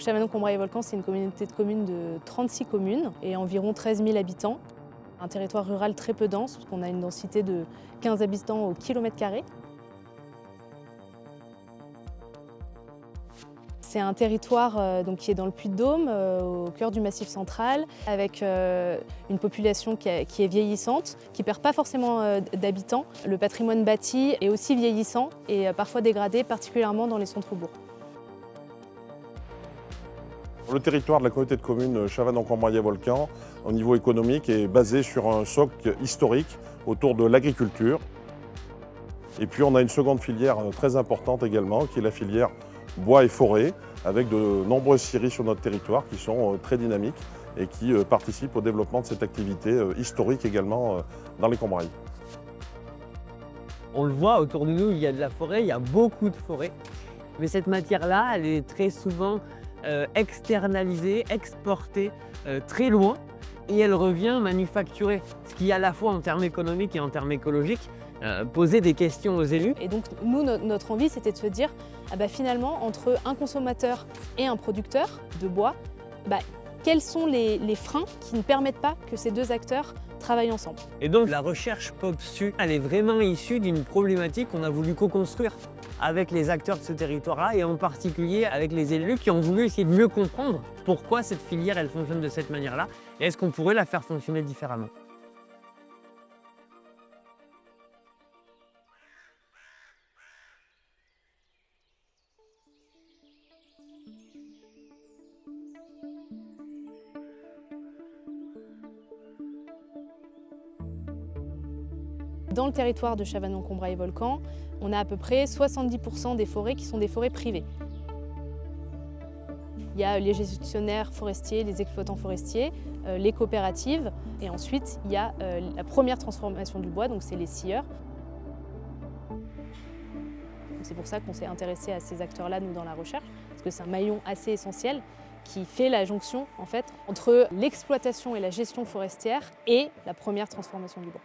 Chavanon-Combrailles-Volcans, c'est une communauté de communes de 36 communes et environ 13 000 habitants. Un territoire rural très peu dense, parce qu'on a une densité de 15 habitants au kilomètre carré. C'est un territoire qui est dans le Puy-de-Dôme, au cœur du Massif central, avec une population qui est vieillissante, qui ne perd pas forcément d'habitants. Le patrimoine bâti est aussi vieillissant et parfois dégradé, particulièrement dans les centres-bourgs. Le territoire de la communauté de communes Chavanon-Combrailles-Volcans, au niveau économique, est basé sur un socle historique autour de l'agriculture. Et puis on a une seconde filière très importante également, qui est la filière bois et forêt, avec de nombreuses scieries sur notre territoire qui sont très dynamiques et qui participent au développement de cette activité historique également dans les Combrailles. On le voit autour de nous, il y a de la forêt, il y a beaucoup de forêt. Mais cette matière-là, elle est très souvent externalisée, exportée très loin et elle revient manufacturée. Ce qui, à la fois en termes économiques et en termes écologiques, poser des questions aux élus. Et donc nous, notre envie, c'était de se dire, finalement, entre un consommateur et un producteur de bois, quels sont les freins qui ne permettent pas que ces deux acteurs travaillent ensemble. Et donc la recherche POPSU, elle est vraiment issue d'une problématique qu'on a voulu co-construire avec les acteurs de ce territoire-là et en particulier avec les élus qui ont voulu essayer de mieux comprendre pourquoi cette filière elle fonctionne de cette manière-là et est-ce qu'on pourrait la faire fonctionner différemment. Dans le territoire de Chavanon-Combrailles-Volcans, on a à peu près 70% des forêts qui sont des forêts privées. Il y a les gestionnaires forestiers, les exploitants forestiers, les coopératives et ensuite il y a la première transformation du bois, donc c'est les scieurs. C'est pour ça qu'on s'est intéressé à ces acteurs-là, nous, dans la recherche, parce que c'est un maillon assez essentiel qui fait la jonction en fait, entre l'exploitation et la gestion forestière et la première transformation du bois.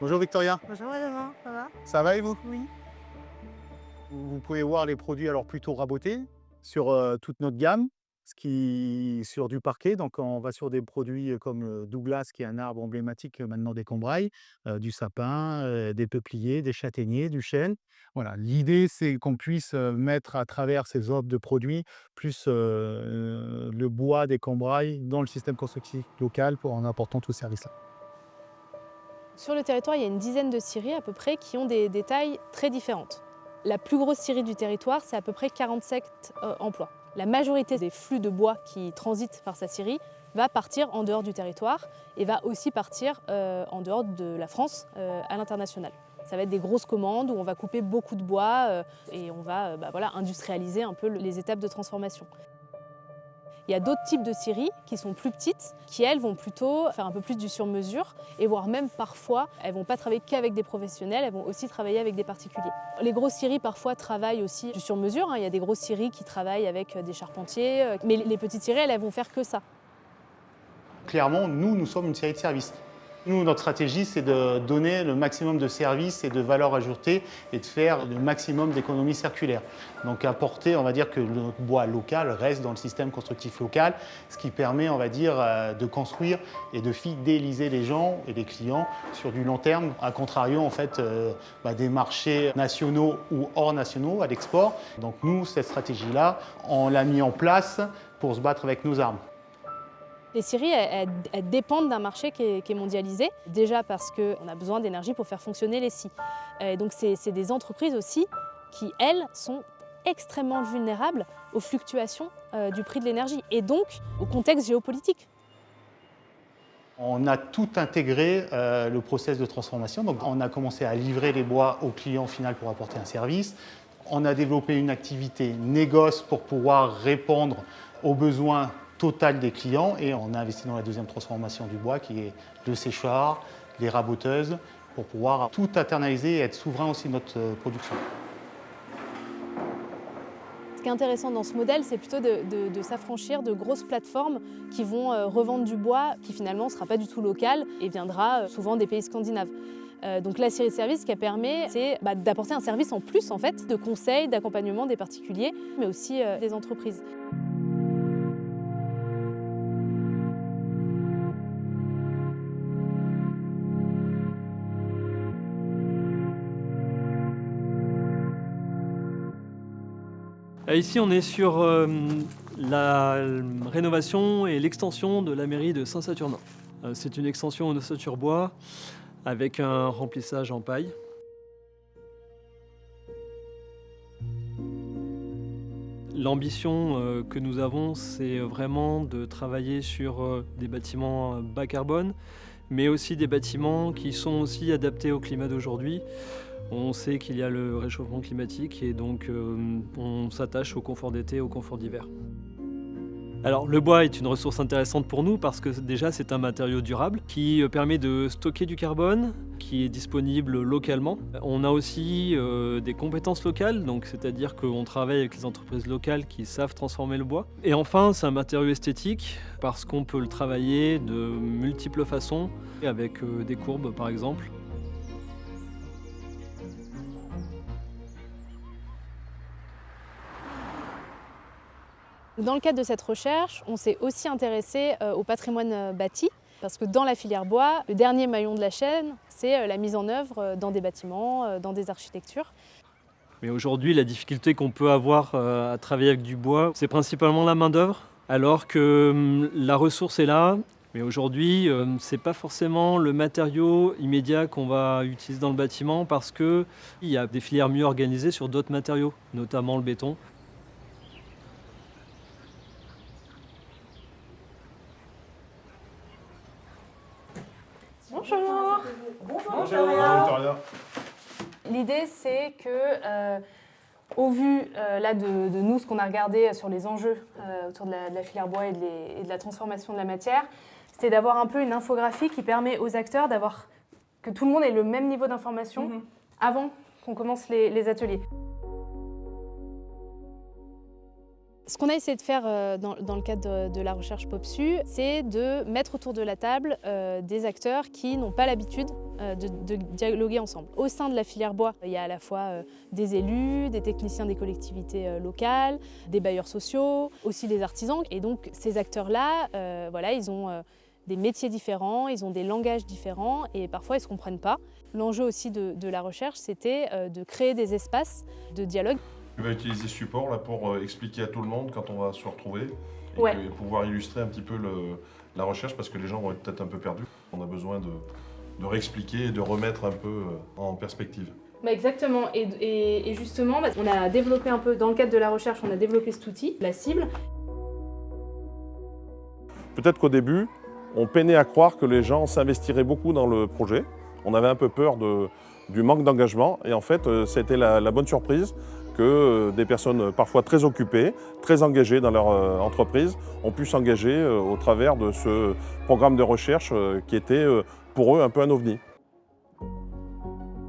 Bonjour Victoria. Bonjour Adama, ça va? Ça va et vous? Oui. Vous pouvez voir les produits alors plutôt rabotés sur toute notre gamme, sur du parquet. Donc on va sur des produits comme le Douglas, qui est un arbre emblématique maintenant des Combrailles, du sapin, des peupliers, des châtaigniers, du chêne. Voilà, l'idée c'est qu'on puisse mettre à travers ces offres de produits plus le bois des Combrailles dans le système constructif local en apportant tout ce service-là. Sur le territoire, il y a une dizaine de scieries à peu près qui ont des tailles très différentes. La plus grosse scierie du territoire, c'est à peu près 47 emplois. La majorité des flux de bois qui transitent par sa scierie va partir en dehors du territoire et va aussi partir en dehors de la France à l'international. Ça va être des grosses commandes où on va couper beaucoup de bois et on va industrialiser un peu les étapes de transformation. Il y a d'autres types de scieries qui sont plus petites, qui elles vont plutôt faire un peu plus du sur-mesure et voire même parfois, elles ne vont pas travailler qu'avec des professionnels, elles vont aussi travailler avec des particuliers. Les grosses scieries parfois travaillent aussi du sur-mesure, il y a des grosses scieries qui travaillent avec des charpentiers, mais les petites scieries, elles vont faire que ça. Clairement, nous sommes une scierie de services. Nous, notre stratégie, c'est de donner le maximum de services et de valeur ajoutée et de faire le maximum d'économies circulaires. Donc apporter, on va dire, que le bois local reste dans le système constructif local, ce qui permet, on va dire, de construire et de fidéliser les gens et les clients sur du long terme, à contrario, en fait, des marchés nationaux ou hors nationaux à l'export. Donc nous, cette stratégie-là, on l'a mis en place pour se battre avec nos armes. Les scieries, elles dépendent d'un marché qui est mondialisé, déjà parce qu'on a besoin d'énergie pour faire fonctionner les scies. Donc c'est des entreprises aussi qui, elles, sont extrêmement vulnérables aux fluctuations du prix de l'énergie et donc au contexte géopolitique. On a tout intégré le process de transformation. Donc on a commencé à livrer les bois au client final pour apporter un service. On a développé une activité négoce pour pouvoir répondre aux besoins total des clients et on a investi dans la deuxième transformation du bois qui est le séchoir, les raboteuses pour pouvoir tout internaliser et être souverain aussi de notre production. Ce qui est intéressant dans ce modèle, c'est plutôt de s'affranchir de grosses plateformes qui vont revendre du bois qui finalement ne sera pas du tout local et viendra souvent des pays scandinaves. Donc la série de services, ce qu'elle permet, c'est d'apporter un service en plus, en fait, de conseil, d'accompagnement des particuliers, mais aussi des entreprises. Ici, on est sur la rénovation et l'extension de la mairie de Saint-Saturnin. C'est une extension en ossature bois avec un remplissage en paille. L'ambition que nous avons, c'est vraiment de travailler sur des bâtiments bas carbone, mais aussi des bâtiments qui sont aussi adaptés au climat d'aujourd'hui. On sait qu'il y a le réchauffement climatique et donc on s'attache au confort d'été, au confort d'hiver. Alors le bois est une ressource intéressante pour nous parce que déjà c'est un matériau durable qui permet de stocker du carbone, qui est disponible localement. On a aussi des compétences locales, donc c'est-à-dire qu'on travaille avec les entreprises locales qui savent transformer le bois. Et enfin c'est un matériau esthétique parce qu'on peut le travailler de multiples façons, avec des courbes par exemple. Dans le cadre de cette recherche, on s'est aussi intéressé au patrimoine bâti, parce que dans la filière bois, le dernier maillon de la chaîne, c'est la mise en œuvre dans des bâtiments, dans des architectures. Mais aujourd'hui, la difficulté qu'on peut avoir à travailler avec du bois, c'est principalement la main-d'œuvre, alors que la ressource est là. Mais aujourd'hui, ce n'est pas forcément le matériau immédiat qu'on va utiliser dans le bâtiment parce qu'il y a des filières mieux organisées sur d'autres matériaux, notamment le béton. Bonjour. Bonjour Victoria. L'idée, c'est que, au vu là, de nous, ce qu'on a regardé sur les enjeux autour de la filière bois et de la transformation de la matière, c'était d'avoir un peu une infographie qui permet aux acteurs que tout le monde ait le même niveau d'information avant qu'on commence les ateliers. Ce qu'on a essayé de faire dans le cadre de la recherche POPSU, c'est de mettre autour de la table des acteurs qui n'ont pas l'habitude de dialoguer ensemble. Au sein de la filière bois, il y a à la fois des élus, des techniciens des collectivités locales, des bailleurs sociaux, aussi des artisans. Et donc ces acteurs-là, ils ont des métiers différents, ils ont des langages différents et parfois ils ne se comprennent pas. L'enjeu aussi de la recherche, c'était de créer des espaces de dialogue. Tu vas utiliser ce support là pour expliquer à tout le monde quand on va se retrouver et pouvoir illustrer un petit peu la recherche parce que les gens vont être peut-être un peu perdus. On a besoin de réexpliquer et de remettre un peu en perspective. Exactement, et justement, on a développé un peu, dans le cadre de la recherche, on a développé cet outil, la cible. Peut-être qu'au début, on peinait à croire que les gens s'investiraient beaucoup dans le projet. On avait un peu peur du manque d'engagement et en fait, c'était la bonne surprise que des personnes parfois très occupées, très engagées dans leur entreprise, ont pu s'engager au travers de ce programme de recherche qui était pour eux un peu un ovni.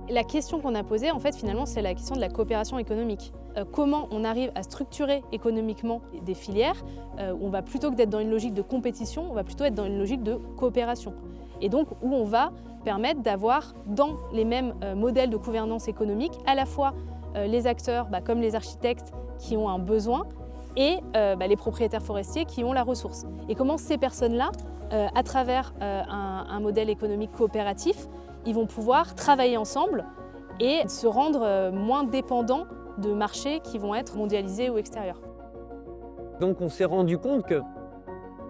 La question qu'on a posée, en fait, finalement, c'est la question de la coopération économique. Comment on arrive à structurer économiquement des filières où on va, plutôt que d'être dans une logique de compétition, on va plutôt être dans une logique de coopération. Et donc, où on va permettre d'avoir dans les mêmes modèles de gouvernance économique à la fois les acteurs comme les architectes qui ont un besoin et les propriétaires forestiers qui ont la ressource. Et comment ces personnes-là, à travers un modèle économique coopératif, ils vont pouvoir travailler ensemble et se rendre moins dépendants de marchés qui vont être mondialisés ou extérieurs. Donc on s'est rendu compte que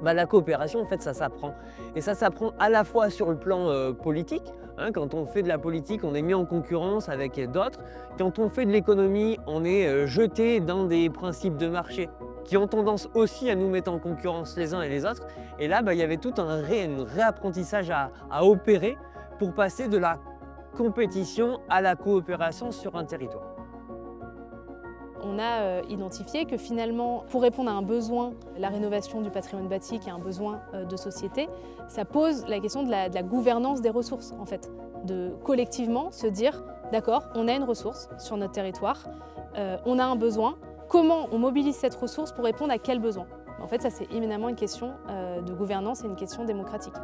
la coopération, en fait, ça s'apprend. Et ça s'apprend à la fois sur le plan politique. Quand on fait de la politique, on est mis en concurrence avec d'autres. Quand on fait de l'économie, on est jeté dans des principes de marché qui ont tendance aussi à nous mettre en concurrence les uns et les autres. Et là, il y avait tout un réapprentissage à opérer pour passer de la compétition à la coopération sur un territoire. On a identifié que finalement, pour répondre à un besoin, la rénovation du patrimoine bâti qui est un besoin de société, ça pose la question de la gouvernance des ressources, en fait. De collectivement se dire, d'accord, on a une ressource sur notre territoire, on a un besoin, comment on mobilise cette ressource pour répondre à quel besoin? En fait, ça c'est éminemment une question de gouvernance et une question démocratique.